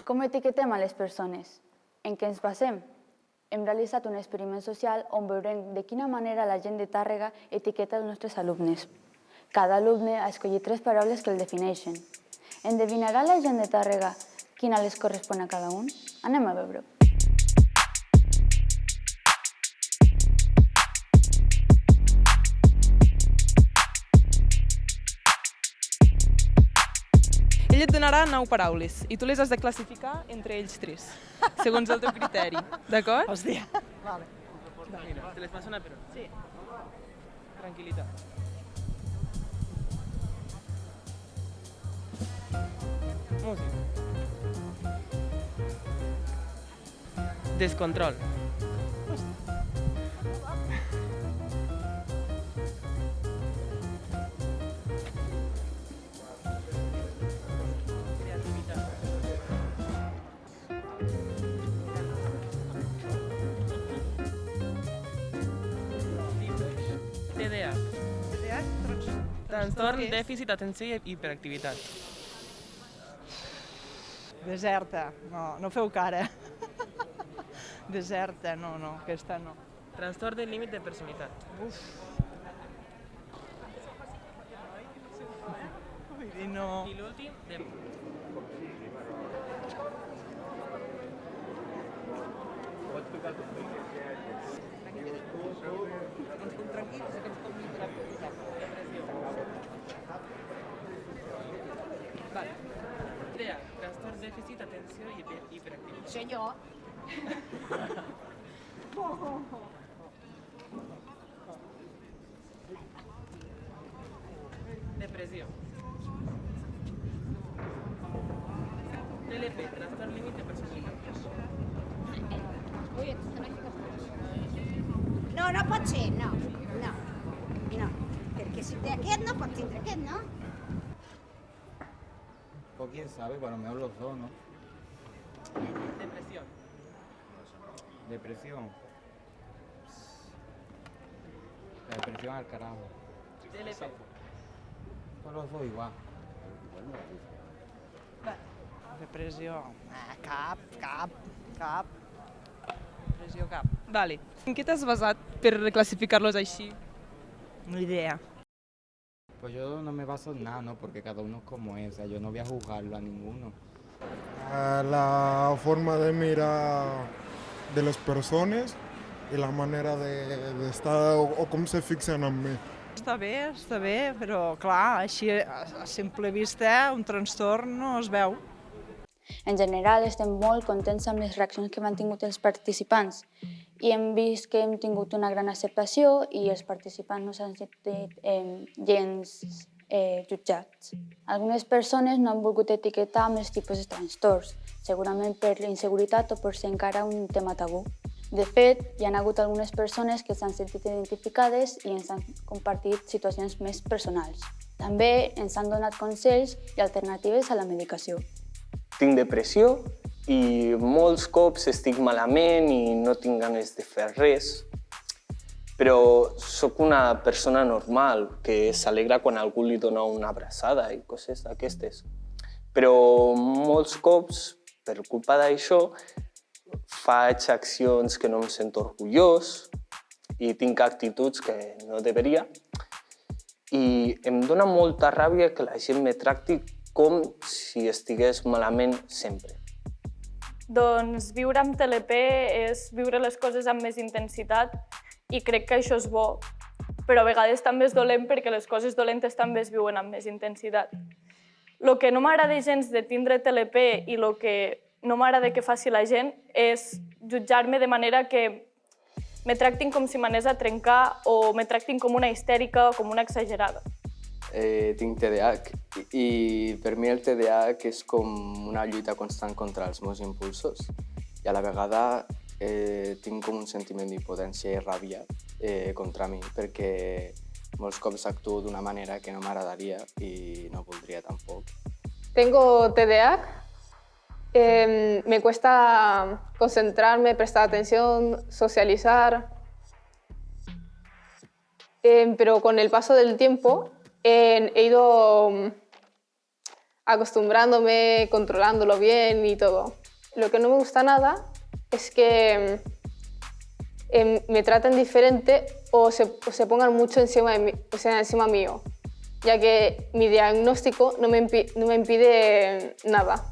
Com etiquetem a les persones? En què ens basem? Hem realitzat un experiment social on veurem de quina manera la gent de Tàrrega etiqueta els nostres alumnes. Cada alumne ha escollit 3 paraules que el defineixen. Endevinarà la gent de Tàrrega quina les correspon a cada un? Anem a veure-ho. Ell et donarà 9 paraules i tu les has de classificar entre ells 3, segons el teu criteri, d'acord? Hòstia. Vale. Mira, te les passo una per una. Sí. Tranquil·litat. Música. Descontrol. TDAH. Trastorn, dèficit, atenció i hiperactivitat. Deserta. No feu cara. Deserta, no, aquesta no. Trastorn del límit de personalitat. Uf. Vull dir, no. I l'últim, de... Vale. TDAH, trastorn, dèficit, atenció i hiperactivitat. Senyor. Depressió. TLP, trastorn límit de personalitat. No pot ser, no. Perquè si té aquest no pot tindre aquest, no? Pues quién sabe, para lo mejor los dos, ¿no? Depresión. Depresión. La depresión al carajo. TLP. Son los dos igual. Depressió. Cap. Depressió cap. Vale. En què t'has basat per classificar-los així? No idea. Pues yo no me baso en nada, ¿no? Porque cada uno es como es. O sea, yo no voy a juzgarlo a ninguno. La forma de mirar de les persones i la manera d'estar o com se fixen en mi. Està bé, però clar, així a simple vista un trastorn no es veu. En general, estem molt contents amb les reaccions que han tingut els participants i hem vist que hem tingut una gran acceptació i els participants no s'han sentit gens jutjats. Algunes persones no han volgut etiquetar amb els tipus de trastorns, segurament per l'inseguretat o per ser encara un tema tabú. De fet, hi ha hagut algunes persones que s'han sentit identificades i ens han compartit situacions més personals. També ens han donat consells i alternatives a la medicació. Tinc depressió i molts cops estic malament i no tinc ganes de fer res, però sóc una persona normal que s'alegra quan algú li dona una abraçada i coses d'aquestes. Però molts cops, per culpa d'això, faig accions que no em sento orgullós i tinc actituds que no deveria. I em dona molta ràbia que la gent me tracti com si estigués malament sempre. Doncs viure amb TLP és viure les coses amb més intensitat i crec que això és bo, però a vegades també és dolent perquè les coses dolentes també es viuen amb més intensitat. El que no m'agrada gens de tindre TLP i el que no m'agrada que faci la gent és jutjar-me de manera que me tractin com si m'anés a trencar o me tractin com una histèrica o com una exagerada. Tinc TDAH i per mi el TDAH és com una lluita constant contra els meus impulsos i a la vegada tinc com un sentiment d'impotència i ràbia contra mi perquè molts cops actuo d'una manera que no m'agradaria i no voldria tampoc. Tengo TDAH, me cuesta concentrarme, prestar atención, socializar, pero con el paso del tiempo he ido acostumbrándome, controlándolo bien y todo. Lo que no me gusta nada es que me traten diferente o se pongan mucho encima, encima mío, ya que mi diagnóstico no me impide nada.